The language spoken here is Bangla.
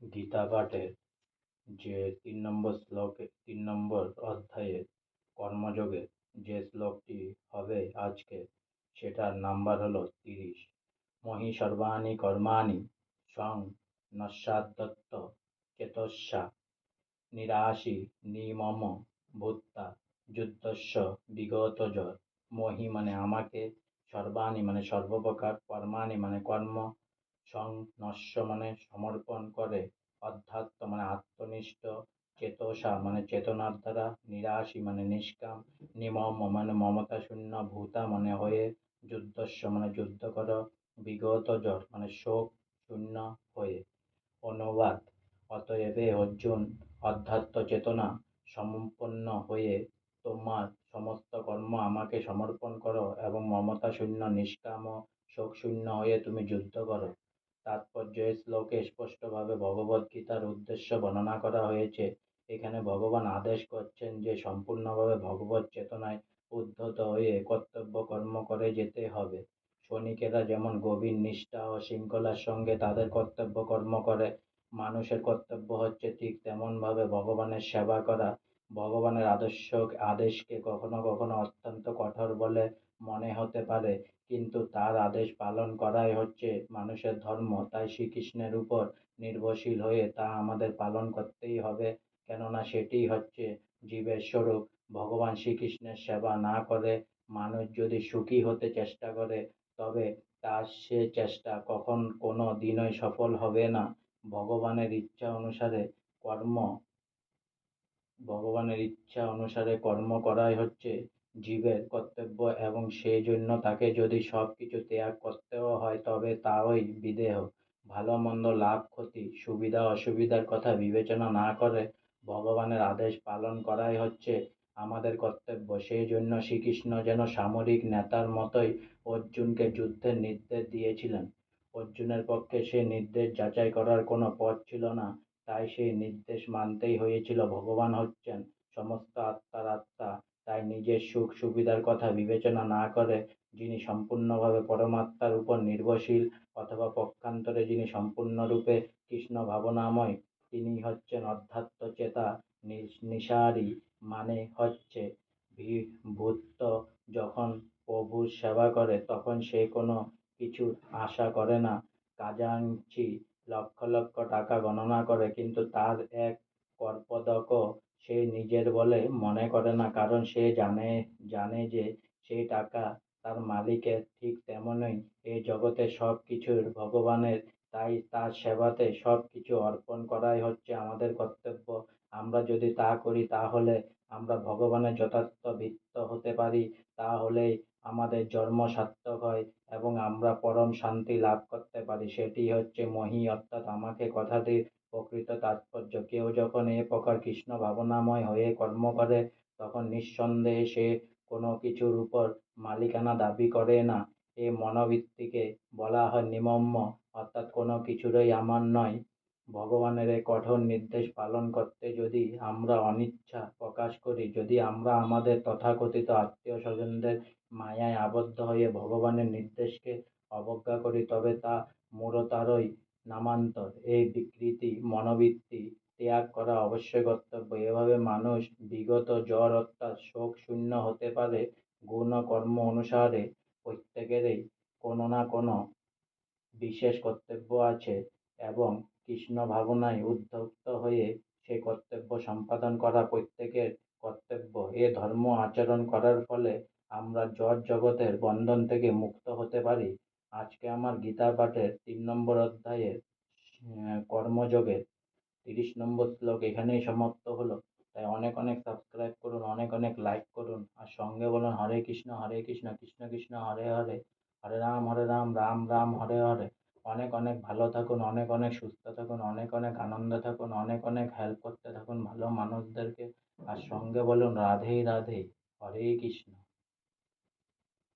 গীতা পাঠের যে ৩ নম্বর শ্লোকে ৩ নম্বর অধ্যায়ের কর্মযোগের যে শ্লোকটি হবে আজকে, সেটার নাম্বার হলো ৩০। মহি সর্বাণি কর্মাণি সং নস্যাদ্দত্ত চেতস্যা নিরাশি নিমম ভূত্তা যুদ্ধস্য বিগতজর। মহি মানে আমাকে, সর্বাণি মানে সর্বপ্রকার, কর্মাণি মানে কর্ম, সং নস্য মানে সমর্পণ করে, অধ্যাত্ম মানে আত্মনিষ্ঠ, চেতসা মানে চেতনার দ্বারা, নিরাশি মানে নিষ্কাম, নিমম মানে মমতা শূন্য, ভূতা মানে হয়ে, যুদ্ধস্য মানে যুদ্ধ কর, বিগত জ্বর মানে শোক শূন্য হয়ে। অনুবাদ: অতএব হে অর্জুন, অধ্যাত্ম চেতনা সম্পন্ন হয়ে তোমার সমস্ত কর্ম আমাকে সমর্পণ করো এবং মমতা শূন্য, নিষ্কাম ও শোকশূন্য হয়ে তুমি যুদ্ধ করো। তাৎপর্য: এই শ্লোকে স্পষ্টভাবে ভগবদ্গীতার উদ্দেশ্য বর্ণনা করা হয়েছে। এখানে ভগবান আদেশ করছেন যে সম্পূর্ণভাবে ভগবৎ চেতনায় উদ্ধত হয়ে কর্তব্য কর্ম করে যেতে হবে। সৈনিকেরা যেমন গভীর নিষ্ঠা ও শৃঙ্খলার সঙ্গে তাদের কর্তব্য কর্ম করে, মানুষের কর্তব্য হচ্ছে ঠিক তেমনভাবে ভগবানের সেবা করা। ভগবানের আদেশকে কখনো কখনো অত্যন্ত কঠোর বলে মনে হতে পারে, কিন্তু তার আদেশ পালন করাই হচ্ছে মানুষের ধর্ম। তাই শ্রীকৃষ্ণের উপর নির্ভরশীল হয়ে তা আমাদের পালন করতেই হবে, কেননা সেটিই হচ্ছে জীবের স্বরূপ। ভগবান শ্রীকৃষ্ণের সেবা না করে মানুষ যদি সুখী হতে চেষ্টা করে, তবে তার সে চেষ্টা কোনো দিনই সফল হবে না। ভগবানের ইচ্ছা অনুসারে কর্ম ভগবানের ইচ্ছা অনুসারে কর্ম করাই হচ্ছে জীবের কর্তব্য, এবং সেই জন্য তাকে যদি সব কিছু ত্যাগ করতেও হয় তবে তাই বিদেহ। ভালো মন্দ, লাভ ক্ষতি, সুবিধা অসুবিধার কথা বিবেচনা না করে ভগবানের আদেশ পালন করাই হচ্ছে আমাদের কর্তব্য। সেই জন্য শ্রীকৃষ্ণ যেন সামরিক নেতার মতোই অর্জুনকে যুদ্ধের নির্দেশ দিয়েছিলেন। অর্জুনের পক্ষে সে নির্দেশ যাচাই করার কোনো পথ ছিল না, তাই সেই নির্দেশ মানতেই হয়েছিল। ভগবান হচ্ছেন সমস্ত আত্মার আত্মা, তাই নিজের সুখ সুবিধার কথা বিবেচনা না করে যিনি সম্পূর্ণভাবে পরমাত্মার উপর নির্ভরশীল, অথবা পক্ষান্তরে যিনি সম্পূর্ণরূপে কৃষ্ণ ভাবনাময়, তিনি হচ্ছেন অধ্যাত্ম চেতা নিসারী, মানে হচ্ছে ভূত। যখন প্রভুর সেবা করে তখন সে কোনো কিছুর আশা করে না। খাজাঞ্চি লক্ষ লক্ষ টাকা গণনা করে, কিন্তু তার এক কর্পদকও সে নিজের বলে মনে করে না, কারণ সে জানে যে সেই টাকা তার মালিকের। ঠিক তেমনই এই জগতে সব কিছুর ভগবানের, তাই তার সেবাতে সব কিছু অর্পণ করাই হচ্ছে আমাদের কর্তব্য। আমরা যদি তা করি তাহলে আমরা ভগবানের যথার্থ ভৃত্য হতে পারি, তাহলেই আমাদের জন্ম সার্থক হয় এবং আমরা পরম শান্তি লাভ করতে পারি। সেটি হচ্ছে মহি, অর্থাৎ আমাকে কথাটির প্রকৃত তাৎপর্য। কেউ যখন এ প্রকার কৃষ্ণ ভাবনাময় হয়ে কর্ম করে, তখন নিঃসন্দেহে সে কোনো কিছুর উপর মালিকানা দাবি করে না। এ মনোবৃত্তিকে বলা হয় নিমম্ম, অর্থাৎ কোনো কিছুরই আমার নয়। ভগবানের এই কঠোর নির্দেশ পালন করতে যদি আমরা অনিচ্ছা প্রকাশ করি, যদি আমরা আমাদের তথাকথিত আত্মীয় স্বজনদের মায়ায় আবদ্ধ হয়ে ভগবানের নির্দেশকে অবজ্ঞা করি, তবে তা মূঢ়তারই নামান্তর। এই বিকৃতি মনোবৃত্তি ত্যাগ করা অবশ্যই কর্তব্য। এভাবে মানুষ বিগত জ্বর অর্থাৎ শোক শূন্য হতে পারে। গুণ ও কর্ম অনুসারে প্রত্যেকেরই কোনো না কোনো বিশেষ কর্তব্য আছে, এবং কৃষ্ণ ভাবনায় উদ্যত হয়ে সে কর্তব্য সম্পাদন করা প্রত্যেকের কর্তব্য। এ ধর্ম আচরণ করার ফলে আমরা জড় জগতের বন্ধন থেকে মুক্ত হতে পারি। আজকে আমার গীতা পাঠের ৩ নম্বর অধ্যায়ের কর্মযোগের ৩০ নম্বর শ্লোক এখানেই সমাপ্ত হলো। তাই অনেক অনেক সাবস্ক্রাইব করুন, অনেক অনেক লাইক করুন, আর সঙ্গে বলুন হরে কৃষ্ণ কৃষ্ণ কৃষ্ণ হরে হরে, হরে রাম রাম রাম হরে হরে। অনেক অনেক ভালো থাকুন, অনেক অনেক সুস্থ থাকুন, অনেক অনেক আনন্দে থাকুন, অনেক অনেক হেল্প করতে থাকুন ভালো মানুষদেরকে, আর সঙ্গে বলুন রাধে রাধে, হরে কৃষ্ণ।